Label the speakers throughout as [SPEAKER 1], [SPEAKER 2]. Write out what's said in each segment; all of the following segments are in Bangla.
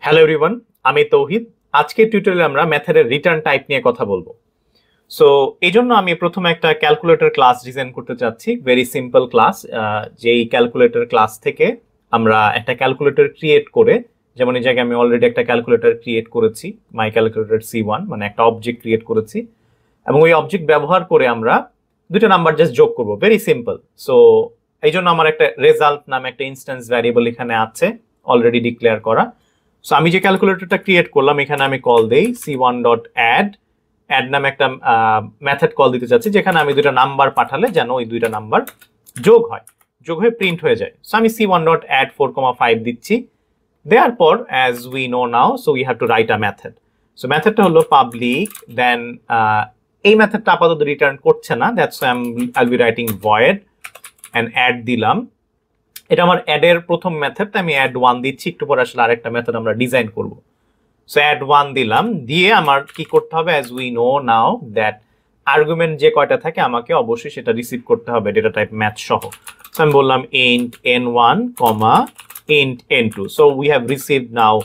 [SPEAKER 1] হ্যালো এভরিওয়ান, আমি তৌহিদ। আজকের টিউটোরিয়ালে আমরা মেথডের রিটার্ন টাইপ নিয়ে কথা বলবো। সো এই জন্য আমি প্রথমে একটা ক্যালকুলেটর ক্লাস ডিজাইন করতে চাচ্ছি, ভেরি সিম্পল ক্লাস। যেই ক্যালকুলেটর ক্লাস থেকে আমরা একটা ক্যালকুলেটর ক্রিয়েট করে, যেমন এই জায়গায় আমি অলরেডি একটা ক্যালকুলেটর ক্রিয়েট করেছি, মাই ক্যালকুলেটর C1, মানে একটা অবজেক্ট ক্রিয়েট করেছি, এবং ওই অবজেক্ট ব্যবহার করে আমরা দুটো নাম্বার জাস্ট যোগ করবো, ভেরি সিম্পল। সো এই জন্য আমার একটা রেজাল্ট নামে একটা ইনস্ট্যান্স ভ্যারিয়েবল এখানে আছে অলরেডি ডিক্লেয়ার করা। সো আমি যে ক্যালকুলেটরটা ক্রিয়েট করলাম এখানে আমি কল দেই c1.add অ্যাড নামে একটা মেথড কল দিতে চাচ্ছি, যেখানে আমি দুটো নাম্বার পাঠালে যেন ওই দুইটা নাম্বার যোগ হয়ে প্রিন্ট হয়ে যায়। সো আমি c1.add 4,5 দিচ্ছি। দেওয়ার পর as we know now, so we have to write a method. So মেথডটা হলো পাবলিক, দেন এই মেথডটা আপাতত রিটার্ন করছে না, that's I will be writing void and add দিলাম। এটা আমার অ্যাড এর প্রথম মেথড, আমি অ্যাড 1 দিচ্ছি, একটু পরে আসলে আরেকটা মেথড আমরা ডিজাইন করব। সো অ্যাড 1 দিলাম, দিয়ে আমার কি করতে হবে, as we know now that argument যে কয়টা থাকে আমাকে অবশ্যই সেটা রিসিভ করতে হবে ডেটা টাইপ ম্যাথ সহ। সো আমি বললাম int n1, int n2। So we have received now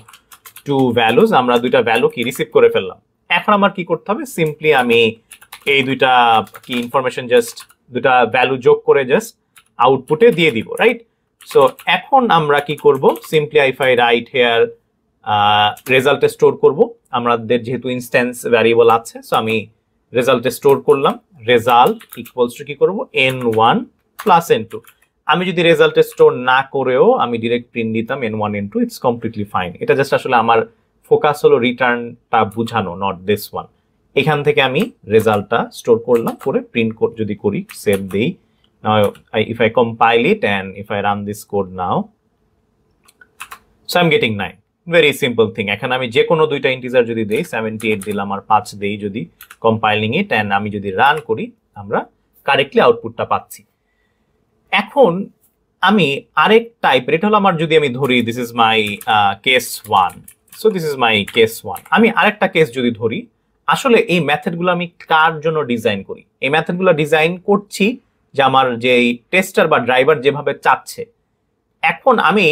[SPEAKER 1] two values, আমরা দুইটা ভ্যালু কি রিসিভ করে ফেললাম। এখন আমার কি করতে হবে, সিম্পলি আমি এই দুইটা কি ইনফরমেশন জাস্ট দুইটা ভ্যালু যোগ করে জাস্ট আউটপুটে দিয়ে দিব, রাইট? সো এখন আমরা কি করব, simply if I write here রেজাল্টে স্টোর করব, আমাদের যেহেতু ইনস্ট্যান্স ভ্যারিয়েবল আছে, সো আমি রেজাল্টে স্টোর করলাম। রেজাল্ট ইকুয়ালস টু কি করব, n1 প্লাস n2। আমি যদি রেজাল্টে স্টোর না করেও আমি ডিরেক্ট প্রিন্ট দিতাম n1 n2, it's completely fine. এটা জাস্ট আসলে আমার ফোকাস হলো রিটার্নটা বুঝানো, নট দিস ওয়ান। এখান থেকে আমি রেজাল্টটা স্টোর করলাম, করে প্রিন্ট যদি করি, সেভ দেই। Now, if I compile it and if I run this code now, so I'm getting 9. Very simple thing. এখানে আমি যে কোনো দুইটা ইন্টিজার যদি দেই, 78 দিলাম আর 5 দেই যদি, কম্পাইলিং ইট এন্ড আমি যদি রান করি, আমরা কারেক্টলি আউটপুটটা পাচ্ছি। এখন আমি আরেক টাইপের, এটা হলো আমার, যদি আমি ধরি this is my case 1, so this is my case 1। আমি আরেকটা কেস যদি ধরি, আসলে এই মেথডগুলো আমি কার জন্য ডিজাইন করি? এই মেথডগুলো ডিজাইন করছি যে আমার যে টেস্টার বা ড্রাইভার যেভাবে চাচ্ছে। এখন আমি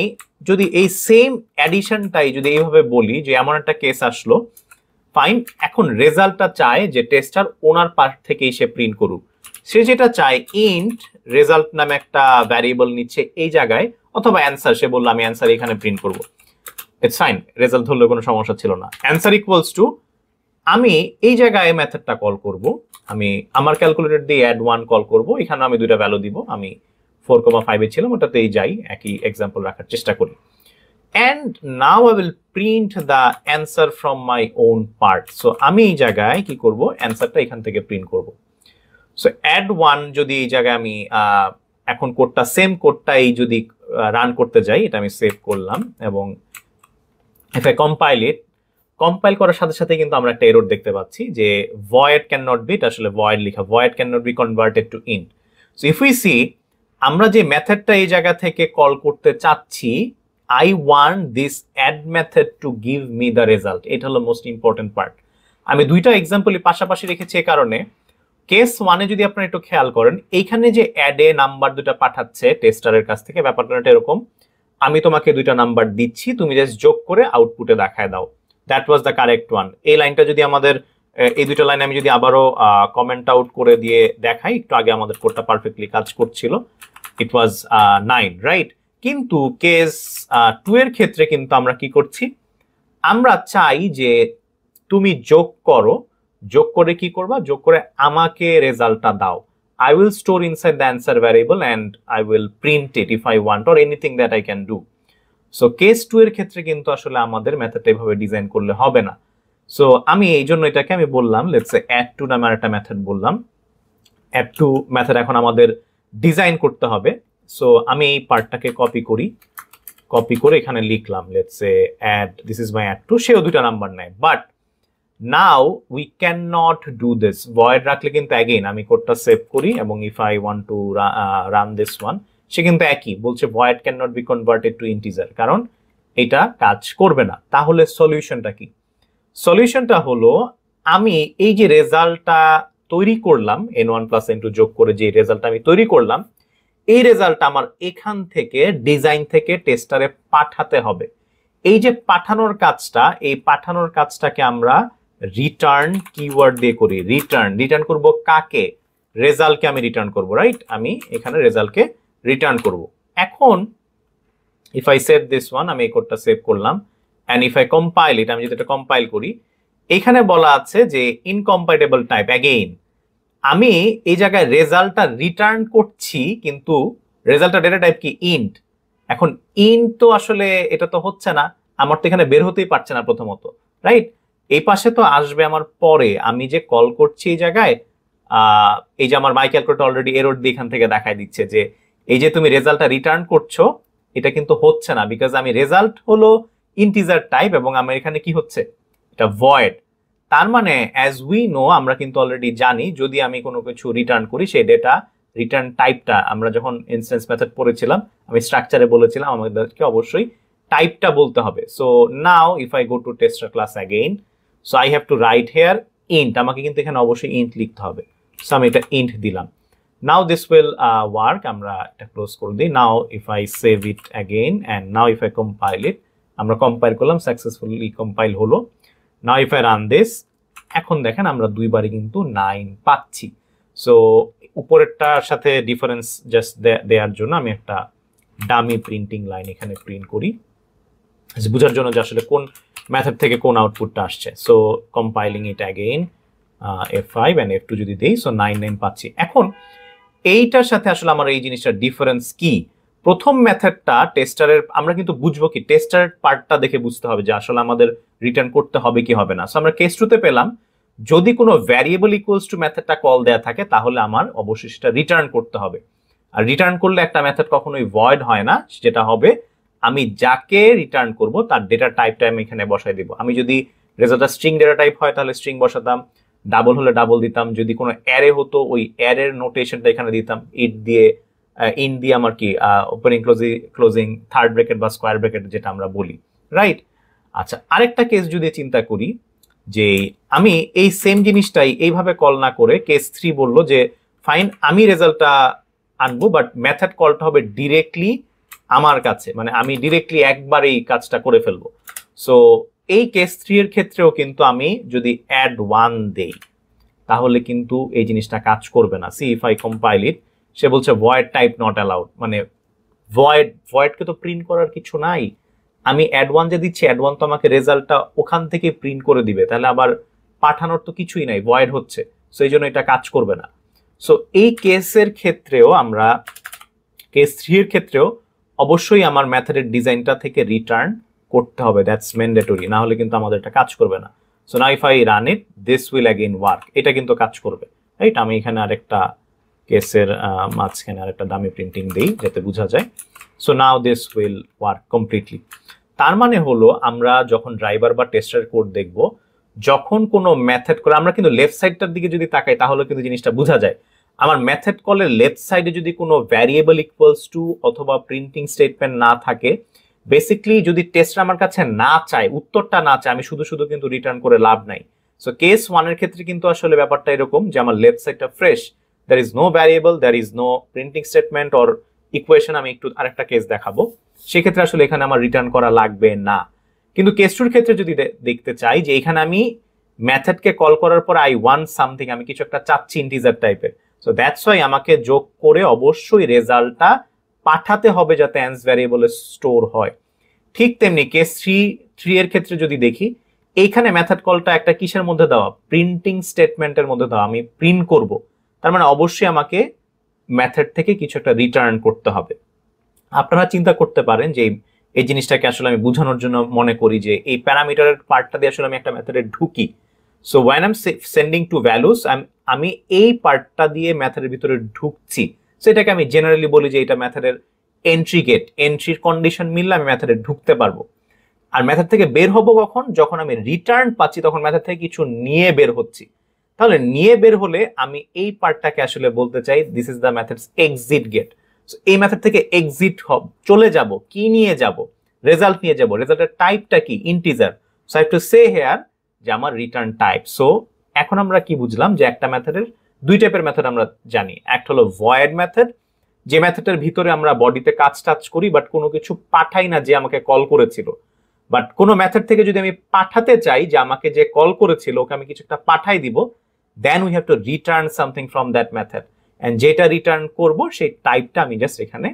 [SPEAKER 1] যদি এই সেম অ্যাডিশনটাই যদি এইভাবে বলি যে এমন একটা কেস আসলো, ফাইন, এখন রেজাল্টটা চায় যে টেস্টার ওনার পার্ট থেকে সে প্রিন্ট করুক। সে যেটা চায়, ইন্ট রেজাল্ট নামে একটা ভ্যারিয়েবল নিচ্ছে এই জায়গায়, অথবা অ্যান্সার, সে বললো আমি অ্যান্সার এখানে প্রিন্ট করবো, ইটস ফাইন, রেজাল্ট ধরলে কোনো সমস্যা ছিল না। অ্যান্সার ইকুয়ালস টু, আমি এই জায়গায় মেথডটা কল করব, আমি আমার ক্যালকুলেটর দিয়ে অ্যাড 1 কল করব, এখানে আমি দুইটা ভ্যালু দিব, আমি 4,5 এ ছিলাম, ওটাতেই যাই, একই এক্সাম্পল রাখার চেষ্টা করি। And now I will print the answer from my own part. So আমি এই জায়গায় কি করব, অ্যান্সারটা এখান থেকে প্রিন্ট করব। সো অ্যাড 1 যদি এই জায়গায় আমি এখন কোডটা, সেম কোডটাই যদি রান করতে যাই, এটা আমি সেভ করলাম, এবং if I compile it, compile করার সাথে সাথে কিন্তু আমরা একটা এরর দেখতে পাচ্ছি যে void cannot be, এটা আসলে void লেখা, void cannot be converted to int. So if we see, আমরা যে মেথডটা এই জায়গা থেকে কল করতে চাচ্ছি, I want this add method to give me the result, এটা হলো মোস্ট ইম্পর্টেন্ট পার্ট। আমি দুইটা এক্সাম্পলই পাশাপাশি রেখেছি এই কারণে, কেস 1 এ যদি আপনারা একটু খেয়াল করেন, এইখানে যে অ্যাডে নাম্বার দুটো পাঠাচ্ছে টেস্টারের কাছ থেকে, ব্যাপারটা এরকম, আমি তোমাকে দুইটা নাম্বার দিচ্ছি, তুমি জাস্ট যোগ করে আউটপুটে দেখায় দাও। That was the correct one. এই লাইনটা যদি আমাদের, এই দুটো লাইন আমি যদি আবারও কমেন্ট আউট করে দিয়ে দেখাই, একটু আগে আমাদের কোডটা পারফেক্টলি কাজ করছিল, ইট ওয়াজ 9, রাইট? কিন্তু কেস 2 এর ক্ষেত্রে কিন্তু আমরা কি করছি, আমরা চাই যে তুমি যোগ করো, যোগ করে কি করবা, যোগ করে আমাকে রেজাল্টটা দাও। I will store inside the answer variable and I will print it if I want, or anything that I can do. So case 2 এর ক্ষেত্রে কিন্তু আসলে আমাদের মেথডটা এভাবে ডিজাইন করলে হবে না। সো আমি এই জন্য এটাকে আমি বললাম, লেটস সে অ্যাড টু নামের একটা মেথড বললাম। অ্যাড টু মেথড এখন আমাদের ডিজাইন করতে হবে। সো আমি এই পার্টটাকে কপি করি, কপি করে এখানে লিখলাম, let's say add, this is my add two, সেও দুটো নাম্বার নেয়, but now we can not do this. Void রাখলে কিন্তু অ্যাগেইন আমি কোডটা সেভ করি, এবং if I want to run this one, সে কিন্তু একই বলছে, void cannot be converted to integer, কারণ এটা কাজ করবে না। তাহলে সলিউশনটা কি? সলিউশনটা হলো, আমি এই যে রেজাল্টটা তৈরি করলাম, n1 প্লাস n2 যোগ করে যে রেজাল্টটা আমি তৈরি করলাম, এই রেজাল্টটা আমার এখান থেকে ডিজাইন থেকে টেস্টারে পাঠাতে হবে। এই যে পাঠানোর কাজটা, এই পাঠানোর কাজটাকে আমরা রিটার্ন কিওয়ার্ড দিয়ে করি। রিটার্ন করব কাকে? রেজাল্টকে আমি রিটার্ন করব, রাইট? আমি এখানে রেজাল্টকে রিটার্ন করব। এখন if I save this one, আমি এই কোডটা সেভ করলাম, এন্ড ইফ আই কম্পাইল ইট, আমি যদি এটা কম্পাইল করি, এখানে বলা আছে যে ইনকম্প্যাটিবল টাইপ। অ্যাগেইন আমি এই জায়গায় রেজাল্টটা রিটার্ন করছি, কিন্তু রেজাল্টটা ডেটা টাইপ কি? ইন্ট। এখন ইন্ট তো আসলে এটা তো হচ্ছে না, আমার তো এখানে বের হতেই পারছে না প্রথমত, রাইট? এই পাশে তো আসবে আমার পরে। আমি যে কল করছি এই জায়গায়, এই যে আমার মাই ক্যালকুলেটর অলরেডি এরর দিয়ে এখান থেকে দেখাই দিচ্ছে যে এই যে তুমি রেজাল্টটা রিটার্ন করছো, এটা কিন্তু হচ্ছে না, বিকজ আমি রেজাল্ট হলো ইন্টিজার টাইপ এবং আমার এখানে কি হচ্ছে? এটা ভয়েড। তার মানে অ্যাজ উই নো, আমরা কিন্তু অলরেডি জানি যদি আমি কোনো কিছু রিটার্ন করি, সেই ডেটা রিটার্ন টাইপটা, আমরা যখন ইনস্ট্যান্স মেথড পড়েছিলাম, আমি স্ট্রাকচারে বলেছিলাম আমাদেরকে অবশ্যই টাইপটা বলতে হবে। So now if I go to tester class again, so I have to write here int. আমাকে কিন্তু এখানে অবশ্যই ইন্ট লিখতে হবে। সো আমি এটা ইন্ট দিলাম। Now this will work. আমরা এটা ক্লোজ করে দিই। Now if I save it again and now if I compile it, আমরা কম্পাইল করলাম, সাকসেসফুলি কম্পাইল হলো। Now if I run this, এখন দেখেন আমরা দুইবারই কিন্তু 9 পাচ্ছি। সো উপরেরটার সাথে ডিফারেন্স জাস্ট দেওয়ার জন্য আমি একটা ডামি প্রিন্টিং লাইন এখানে প্রিন্ট করি, বোঝার জন্য যে আসলে কোন মেথড থেকে কোন আউটপুটটা আসছে। So compiling it again, F5 and F2 যদি দেই, সো 9 পাচ্ছি। এখন এইটার সাথে আসলে আমার এই জিনিসটার ডিফারেন্স কি? প্রথম মেথডটা টেস্টারের, আমরা কিন্তু বুঝবো কি টেস্টারের পার্টটা দেখে বুঝতে হবে যে আসলে আমাদের রিটার্ন করতে হবে কি হবে না। সো আমরা কেস টুতে পেলাম যদি কোনো ভ্যারিয়েবল ইকুয়ালস টু মেথডটা কল দেয়া থাকে, তাহলে আমার অবশ্যই সেটা রিটার্ন করতে হবে। আর রিটার্ন করলে একটা মেথড কখনোই ভয়েড হয় না, যেটা হবে আমি যাকে রিটার্ন করব তার ডেটা টাইপটা আমি এখানে বসাই দিব। আমি যদি রেজাল্টটা স্ট্রিং ডেটা টাইপ হয় তাহলে স্ট্রিং বসাতাম, ডাবল হলে ডাবল দিতাম, যদি কোনো অ্যারে হতো ওই অ্যারের নোটেশনটা এখানে দিতাম, ইন দিয়ে আমার কি ওপেনিং ক্লোজিং থার্ড ব্র্যাকেট বা স্কোয়ার ব্র্যাকেট যেটা আমরা বলি, রাইট? আচ্ছা, আরেকটা কেস যদি চিন্তা করি যে আমি এই সেম জিনিসটাই এইভাবে কল না করে কেস 3 বললো যে ফাইন আমি রেজাল্টটা আনবো, বাট মেথড কলটা হবে ডিরেক্টলি আমার কাছে, মানে আমি ডিরেক্টলি একবার এই কাজটা করে ফেলবো। সো এই কেস 3 এর ক্ষেত্রেও কিন্তু আমি যদি অ্যাড 1 দেই তাহলে কিন্তু এই জিনিসটা কাজ করবে না। সি ইফ আই কম্পাইল ইট, সে বলছে ভয়েড টাইপ নট অ্যালাউড, মানে ভয়েডকে তো প্রিন্ট করার কিছু নাই। আমি অ্যাড 1 যে দিচ্ছি, অ্যাড 1 তো আমাকে রেজাল্টটা ওখান থেকে প্রিন্ট করে দিবে, তাহলে আবার পাঠানোর তো কিছুই নাই, ভয়েড হচ্ছে, সো এই জন্য এটা কাজ করবে না। সো এই কেসের ক্ষেত্রেও আমরা, কেস 3 এর ক্ষেত্রেও অবশ্যই আমার মেথডের ডিজাইনটা থেকে রিটার্ন করতে হবে, দ্যাটস ম্যান্ডেটরি, না হলে কিন্তু আমাদের এটা কাজ করবে না। So now if I run it, this will again work, এটা কিন্তু কাজ করবে, রাইট? আমি এখানে আরেকটা কেসের মাঝখানে আরেকটা দামি প্রিন্টিং দেই যাতে বোঝা যায়। So now this will work completely. তার মানে হলো আমরা যখন ড্রাইভার বা টেস্টার কোড দেখব, যখন কোনো মেথড করে, আমরা কিন্তু লেফট সাইডটার দিকে যদি তাকাই তাহলে কিন্তু জিনিসটা বোঝা যায়। আমার মেথড কলের লেফট সাইডে যদি কোনো ভ্যারিয়েবল ইকুয়ালস টু অথবা প্রিন্টিং স্টেটমেন্ট না থাকে, বেসিক্যালি যদি টেস্টার আমার কাছে না চায়, উত্তরটা না চায়, আমি শুধু শুধু কিন্তু রিটার্ন করে লাভ নাই। সো কেস 1 এর ক্ষেত্রে কিন্তু আসলে ব্যাপারটা এরকম যে আমার লেফট সাইডটা fresh, there is no variable, there is no printing statement or equation। আমি একটু আরেকটা কেস দেখাবো, সেক্ষেত্রে আসলে এখানে আমার রিটার্ন করা লাগবে না। কিন্তু কেস 2 এর ক্ষেত্রে যদি দেখতে চাই যে এখানে আমি মেথডকে কল করার পর আই ওয়ান্ট সামথিং, আমি কিছু একটা চাচ্ছি ইন্টিজার টাইপের, সো দ্যাটস ওয়াই আমাকে যোগ করে অবশ্যই রেজাল্টটা পাঠাতে হবে যাতে অ্যান্স ভ্যারিয়েবলে স্টোর হয়। ঠিক তেমনি কেস 3 এর ক্ষেত্রে যদি দেখি, এইখানে মেথড কলটা একটা কিসের মধ্যে দেওয়া? প্রিন্টিং স্টেটমেন্টের মধ্যে দেওয়া, আমি প্রিন্ট করব, তার মানে অবশ্যই আমাকে মেথড থেকে কিছু একটা রিটার্ন করতে হবে। আপনারা চিন্তা করতে পারেন যে এই জিনিসটাকে আসলে আমি বোঝানোর জন্য মনে করি যে এই প্যারামিটারের পার্টটা দিয়ে আসলে আমি একটা মেথডে ঢুকি। So when I am sending two values, আমি এই পার্টটা দিয়ে মেথডের ভিতরে ঢুকছি, সেটাকে আমি জেনারেলি বলি যে এটা মেথডের এন্ট্রি গেট, এন্ট্রির কন্ডিশন মিললে আমি মেথডে ঢুকতে পারবো। আর মেথড থেকে বের হবো কখন? যখন আমি রিটার্ন পাচ্ছি, তখন মেথড থেকে কিছু নিয়ে বের হচ্ছি। তাহলে নিয়ে বের হলে আমি এই পার্টটাকে আসলে বলতে চাই this is the methods exit gate. এই মেথড থেকে এক্সিট চলে যাব, কি নিয়ে যাব? রেজাল্ট নিয়ে যাব। রেজাল্টের টাইপটা কি? Integer. So I have to say here যে আমার রিটার্ন টাইপ। সো এখন আমরা কি বুঝলাম যে একটা মেথডের দুই টাইপের মেথড আমরা জানি। একটা হলো ভয়েড মেথড, যে মেথডের ভিতরে আমরা বডিতে কাজ টাচ করি বাট কোনো কিছু পাঠাই না যে আমাকে কল করেছিল, বাট কোনো মেথড থেকে যদি আমি পাঠাতে চাই যে আমাকে যে কল করেছিল ওকে আমি কিছু একটা পাঠাই দিব, then we have to return something from that method, and যেটা রিটার্ন করব সেই টাইপটা আমি জাস্ট এখানে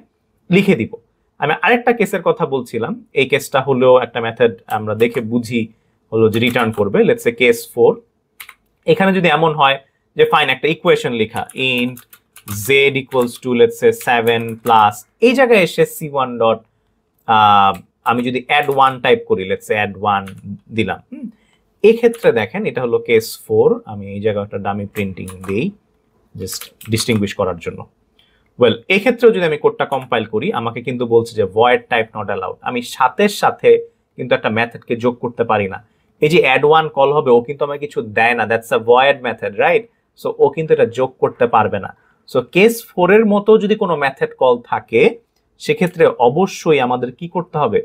[SPEAKER 1] লিখে দিব। আমি আরেকটা কেসের কথা বলছিলাম, এই কেসটা হলো একটা মেথড আমরা দেখে বুঝি হলো যে রিটার্ন করবে। লেটস সে কেস 4, এখানে যদি এমন হয় যে ফাইন একটা ইকুয়েশন লেখা int z equals to let's say 7 plus এই জায়গায় এসে c1 ডট আমি যদি অ্যাড 1 টাইপ করি, লেটস সে অ্যাড 1 দিলাম, এই ক্ষেত্রে দেখেন এটা হলো কেস 4। আমি এই জায়গাটা ডামি প্রিন্টিং দেই জাস্ট ডিস্টিংগুইশ করার জন্য। ওয়েল, এই ক্ষেত্রেও যদি আমি কোডটা কম্পাইল করি আমাকে কিন্তু বলছে যে ভয়েড টাইপ নট অ্যালাউড। আমি সাথে সাথে কিন্তু একটা মেথডকে যোগ করতে পারি না। এই যে অ্যাড 1 কল হবে ও কিন্তু আমাকে কিছু দেয় না, that's a void method, right? So ও কিন্তু এটা যোগ করতে পারবে না। সো কেস 4 এর মতো যদি কোনো মেথড কল থাকে সেক্ষেত্রে অবশ্যই আমাদের কি করতে হবে?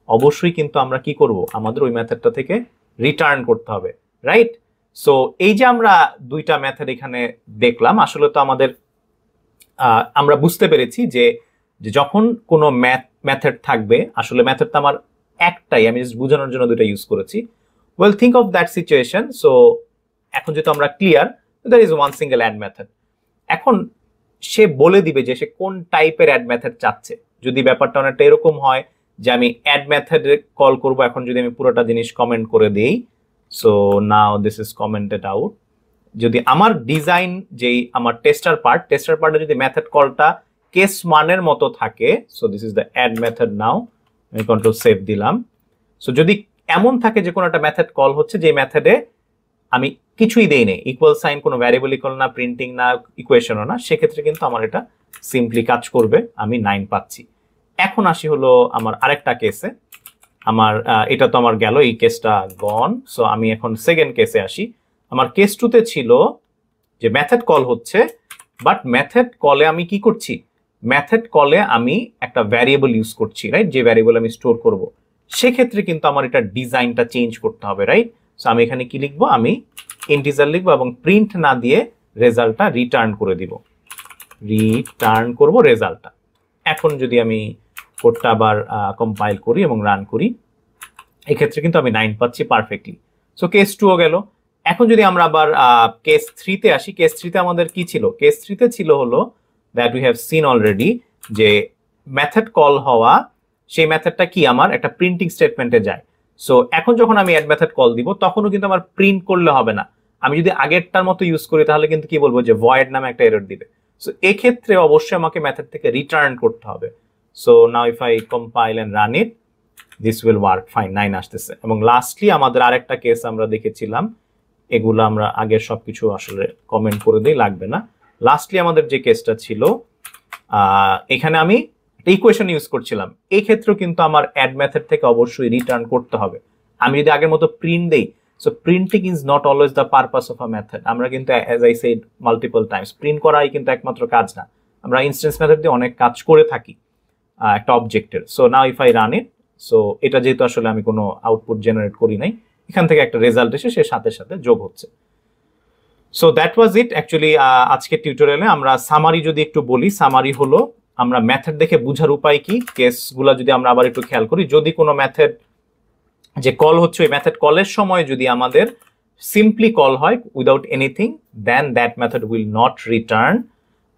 [SPEAKER 1] অবশ্যই কিন্তু আমরা কি করব? আমাদের ওই মেথডটা থেকে রিটার্ন করতে হবে, রাইট? সো এই যে আমরা দুইটা মেথড এখানে দেখলাম, আসলে তো আমাদের আমরা বুঝতে পেরেছি যে যখন কোনো মেথড থাকবে, আসলে মেথডটা আমার একটাই, আমি জাস্ট বোঝানোর জন্য দুটো ইউজ করেছি। Well, think of that situation. So এখন যেহেতু আমরা clear, there is one single add method. এখন সে বলে দিবে যে সে কোন টাইপের অ্যাড মেথড চাচ্ছে। যদি ব্যাপারটা অনেকটা এরকম হয় যে আমি অ্যাড মেথডে কল করব, এখন যদি আমি পুরোটা জিনিস কমেন্ট করে দেই, so now this is commented out. যদি আমার ডিজাইন যেই আমার টেস্টার পার্টে যদি মেথড কলটা কেস 1 এর মতো থাকে, so this is the add method. Now আমি কন্ট্রোল সেভ দিলাম। সো যদি এমন থাকে যে কোনো একটা মেথড কল হচ্ছে যে মেথডে আমি কিছুই দেই নেই, ইকুয়াল সাইন, কোনো ভ্যারিয়েবল ইকুয়াল না, প্রিন্টিং না, ইকুয়েশনও না, সেক্ষেত্রে কিন্তু আমার এটা সিম্পলি কাজ করবে, আমি 9 পাচ্ছি। এখন আসি হলো আমার আরেকটা কেসে। আমার এটা তো আমার গেল, এই কেসটা গন। সো আমি এখন সেকেন্ড কেসে আসি। আমার কেস 2 তে ছিল যে মেথড কল হচ্ছে, বাট মেথড কলে আমি কি করছি? মেথড কলে আমি একটা ভ্যারিয়েবল ইউজ করছি, রাইট? যে ভ্যারিয়েবল আমি স্টোর করব, সেক্ষেত্রে কিন্তু আমার এটা ডিজাইনটা চেঞ্জ করতে হবে, রাইট? সো আমি এখানে কি লিখবো? আমি ইন্টিজার লিখবো এবং প্রিন্ট না দিয়ে রেজাল্টটা রিটার্ন করে দিব, রিটার্ন করব রেজাল্টটা। এখন যদি আমি কোডটা আবার কম্পাইল করি এবং রান করি, এক্ষেত্রে কিন্তু আমি 9 পাচ্ছি পারফেক্টলি। সো কেস 2ও গেল। এখন যদি আমরা আবার কেস 3 তে আসি, কেস 3 তে আমাদের কি ছিল? কেস 3 তে ছিল হলো that we have seen already যে মেথড কল হওয়া, সেই মেথডটা কি আমার একটা প্রিন্টিং স্টেটমেন্টে যায়। সো এখন যখন আমি অ্যাড মেথড কল দিব তখনও কিন্তু আমার প্রিন্ট করলে হবে না। আমি যদি আগেরটার মতো ইউজ করি তাহলে কিন্তু কি বলবো? যে ভয়েড নামে একটা এরর দিবে। সো এক্ষেত্রে অবশ্যই আমাকে মেথড থেকে রিটার্ন করতে হবে। So now if I compile and run it, this will work fine, 9 আসতেছে। এবং লাস্টলি আমাদের আরেকটা কেস আমরা দেখেছিলাম, এগুলো আমরা আগের সবকিছু আসলে কমেন্ট করে দিই, লাগবে না। লাস্টলি আমাদের যে কেসটা ছিল, এখানে আমি ইকুয়েশন ইউজ করছিলাম, এই ক্ষেত্রেও কিন্তু আমার অ্যাড মেথড থেকে অবশ্যই রিটার্ন করতে হবে। আমি যদি আগের মতো প্রিন্ট দেই, so printing is not always the purpose of a method. আমরা কিন্তু as I said multiple Times, print করাই কিন্তু একমাত্র কাজ না, আমরা ইনস্ট্যান্স মেথড দিয়ে অনেক কাজ করে থাকি একটা অবজেক্টের। So now if I run it, so এটা যেহেতু আসলে আমি কোনো আউটপুট জেনারেট করি নাই, এখান থেকে একটা রেজাল্ট এসে সে সাথে সাথে যোগ হচ্ছে। So that was it actually. আজকের টিউটোরিয়ালে আমরা সামারি যদি একটু বলি, সামারি হলো আমরা মেথড দেখে বুঝার উপায় কি, কেসগুলা যদি আমরা আবার একটু খেয়াল করি, যদি কোনো মেথড যে কল হচ্ছে ওই মেথড কলের সময় যদি আমাদের সিম্পলি কল হয় without anything, then that method will not return.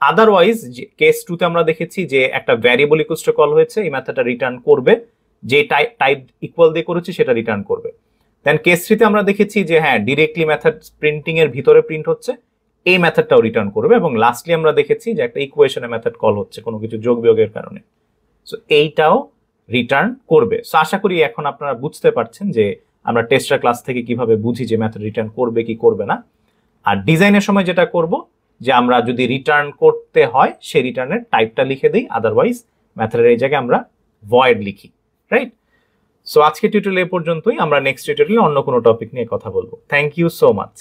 [SPEAKER 1] Otherwise case 2 তে আমরা দেখেছি যে একটা ভ্যারিয়েবল ইকুয়ালস টু কল হয়েছে, এই মেথডটা রিটার্ন করবে, যে টাইপ ইকুয়াল দিয়ে করেছি সেটা রিটার্ন করবে। দেন কেস 3 তে আমরা দেখেছি যে হ্যাঁ, ডিরেক্টলি মেথড প্রিন্টিং এর ভিতরে প্রিন্ট হচ্ছে, এই মেথডটাও রিটার্ন করবে। এবং লাস্টলি আমরা দেখেছি যে একটা ইকুয়েশনে মেথড কল হচ্ছে কোনো কিছু যোগ বিয়োগের কারণে, সো এইটাও রিটার্ন করবে। সো আশা করি এখন আপনারা বুঝতে পারছেন যে আমরা টেস্টার ক্লাস থেকে কিভাবে বুঝি যে মেথড রিটার্ন করবে কি করবে না। আর ডিজাইনের সময় যেটা করব যে আমরা যদি রিটার্ন করতে হয় সেই রিটার্নের টাইপটা লিখে দিই, আদারওয়াইজ মেথডের এই জায়গায় আমরা ভয়েড লিখি, রাইট? সো আজকে টিউটোরিয়াল এই পর্যন্তই। আমরা নেক্সট টিউটোরিয়ালে অন্য কোনো টপিক নিয়ে কথা বলবো। Thank you so much.